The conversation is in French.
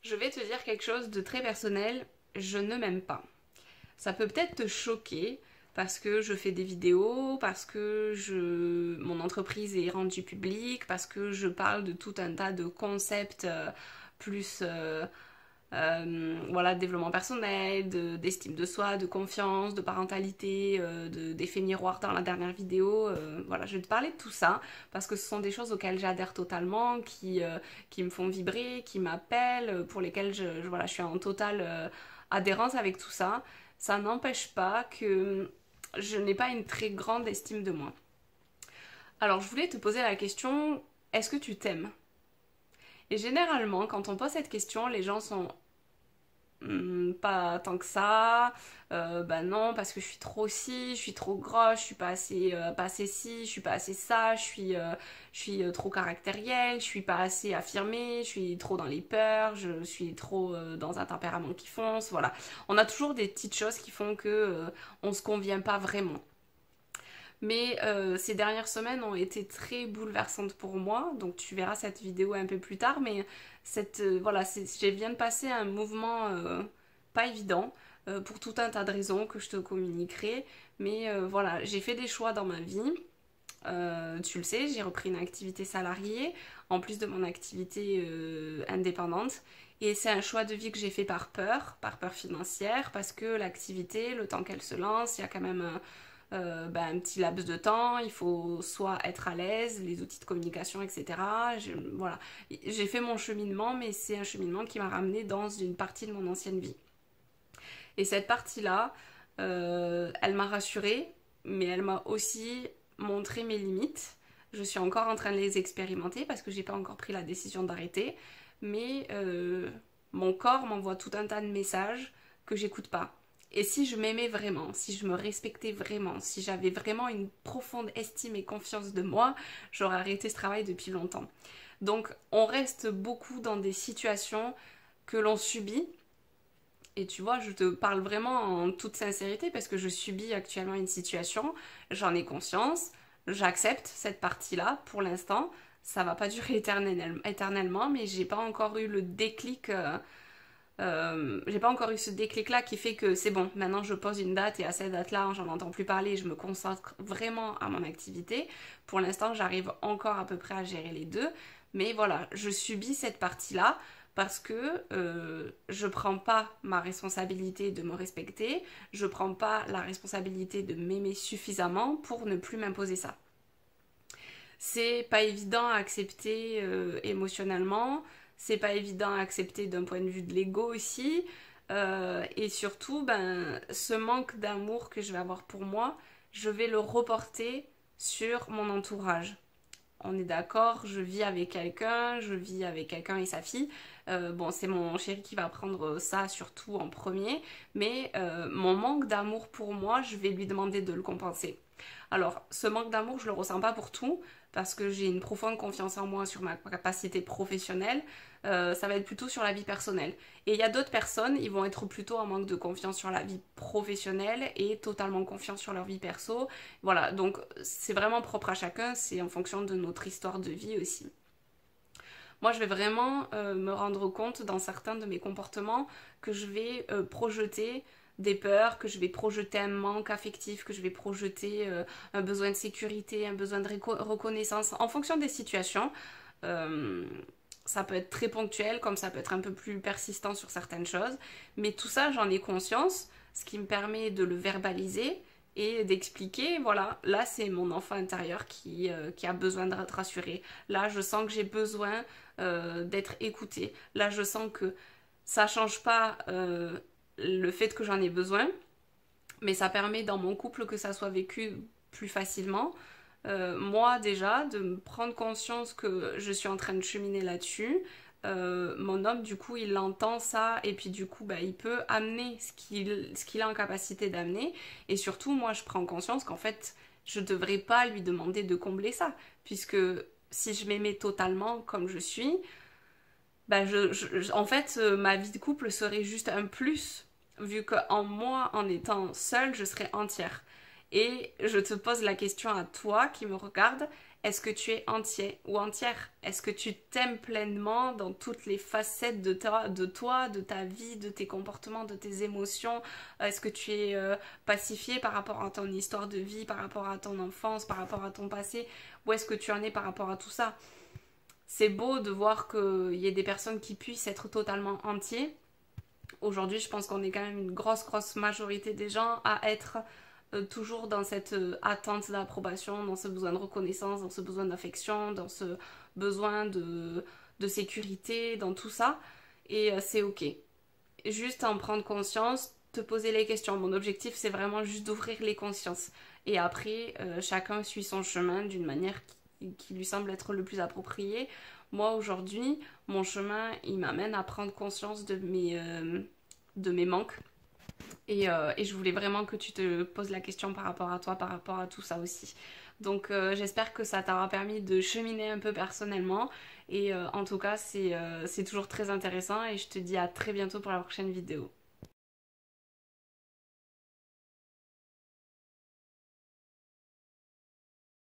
Je vais te dire quelque chose de très personnel, je ne m'aime pas. Ça peut peut-être te choquer parce que je fais des vidéos, parce que mon entreprise est rendue publique, parce que je parle de tout un tas de concepts plus voilà, de développement personnel, d'estime de soi, de confiance, de parentalité, d'effet miroir dans la dernière vidéo. Voilà, je vais te parler de tout ça parce que ce sont des choses auxquelles j'adhère totalement, qui me font vibrer, qui m'appellent, pour lesquelles voilà, je suis en totale adhérence avec tout ça. Ça n'empêche pas que je n'ai pas une très grande estime de moi. Alors, je voulais te poser la question, est-ce que tu t'aimes? Et généralement, quand on pose cette question, les gens sont pas tant que ça, bah non, parce que je suis trop ci, je suis trop grosse, je suis pas assez ci, je suis pas assez ça, je suis trop caractérielle, je suis pas assez affirmée, je suis trop dans les peurs, je suis trop dans un tempérament qui fonce, voilà. On a toujours des petites choses qui font que on se convient pas vraiment. Mais ces dernières semaines ont été très bouleversantes pour moi, donc tu verras cette vidéo un peu plus tard, mais voilà, je viens de passer un mouvement pas évident pour tout un tas de raisons que je te communiquerai, mais voilà, j'ai fait des choix dans ma vie. Tu le sais, j'ai repris une activité salariée en plus de mon activité indépendante. Et c'est un choix de vie que j'ai fait par peur financière, parce que l'activité, le temps qu'elle se lance, il y a quand même un petit laps de temps, il faut soit être à l'aise, les outils de communication, etc. Voilà. J'ai fait mon cheminement, mais c'est un cheminement qui m'a ramené dans une partie de mon ancienne vie. Et cette partie-là, elle m'a rassurée, mais elle m'a aussi montré mes limites. Je suis encore en train de les expérimenter parce que j'ai pas encore pris la décision d'arrêter, mais mon corps m'envoie tout un tas de messages que j'écoute pas. Et si je m'aimais vraiment, si je me respectais vraiment, si j'avais vraiment une profonde estime et confiance de moi, j'aurais arrêté ce travail depuis longtemps. Donc on reste beaucoup dans des situations que l'on subit. Et tu vois, je te parle vraiment en toute sincérité parce que je subis actuellement une situation, j'en ai conscience, j'accepte cette partie-là pour l'instant. Ça va pas durer éternellement, mais j'ai pas encore eu le déclic. J'ai pas encore eu ce déclic-là qui fait que c'est bon, maintenant je pose une date et à cette date-là, j'en entends plus parler, je me concentre vraiment à mon activité. Pour l'instant, j'arrive encore à peu près à gérer les deux, mais voilà, je subis cette partie-là parce que je prends pas ma responsabilité de me respecter, je prends pas la responsabilité de m'aimer suffisamment pour ne plus m'imposer ça. C'est pas évident à accepter émotionnellement, c'est pas évident à accepter d'un point de vue de l'ego aussi, et surtout, ce manque d'amour que je vais avoir pour moi, je vais le reporter sur mon entourage. On est d'accord, je vis avec quelqu'un et sa fille. Bon, c'est mon chéri qui va prendre ça surtout en premier, mais mon manque d'amour pour moi, je vais lui demander de le compenser. Alors, ce manque d'amour, je le ressens pas pour tout, parce que j'ai une profonde confiance en moi sur ma capacité professionnelle. Ça va être plutôt sur la vie personnelle. Et il y a d'autres personnes, ils vont être plutôt en manque de confiance sur la vie professionnelle et totalement confiance sur leur vie perso. Voilà, donc c'est vraiment propre à chacun, c'est en fonction de notre histoire de vie aussi. Moi, je vais vraiment me rendre compte dans certains de mes comportements que je vais projeter des peurs, que je vais projeter un manque affectif, que je vais projeter un besoin de sécurité, un besoin de reconnaissance en fonction des situations. Euh, Ça peut être très ponctuel, comme ça peut être un peu plus persistant sur certaines choses. Mais tout ça, j'en ai conscience, ce qui me permet de le verbaliser et d'expliquer, voilà, là c'est mon enfant intérieur qui a besoin d'être rassuré. Là, je sens que j'ai besoin d'être écoutée. Là, je sens que ça change pas le fait que j'en ai besoin, mais ça permet dans mon couple que ça soit vécu plus facilement. Moi déjà, de me prendre conscience que je suis en train de cheminer là-dessus. Mon homme, du coup, il entend ça et puis du coup, il peut amener ce qu'il a en capacité d'amener. Et surtout, moi, je prends conscience qu'en fait, je ne devrais pas lui demander de combler ça. Puisque si je m'aimais totalement comme je suis, en fait, ma vie de couple serait juste un plus, vu qu'en moi, en étant seule, je serais entière. Et je te pose la question à toi qui me regarde, Est-ce que tu es entier ou entière? Est-ce que tu t'aimes pleinement dans toutes les facettes de toi, de ta vie, de tes comportements, de tes émotions? Est-ce que tu es pacifié par rapport à ton histoire de vie, par rapport à ton enfance, par rapport à ton passé? Où est-ce que tu en es par rapport à tout ça? C'est beau de voir qu'il y ait des personnes qui puissent être totalement entiers. Aujourd'hui, je pense qu'on est quand même une grosse majorité des gens à être toujours dans cette attente d'approbation, dans ce besoin de reconnaissance, dans ce besoin d'affection, dans ce besoin de sécurité, dans tout ça. Et c'est ok. Juste en prendre conscience, te poser les questions. Mon objectif, c'est vraiment juste d'ouvrir les consciences. Et après, chacun suit son chemin d'une manière qui lui semble être le plus approprié. Moi, aujourd'hui, mon chemin, il m'amène à prendre conscience de mes manques. Et je voulais vraiment que tu te poses la question par rapport à toi, par rapport à tout ça aussi. Donc j'espère que ça t'aura permis de cheminer un peu personnellement. Et en tout cas, c'est toujours très intéressant et je te dis à très bientôt pour la prochaine vidéo.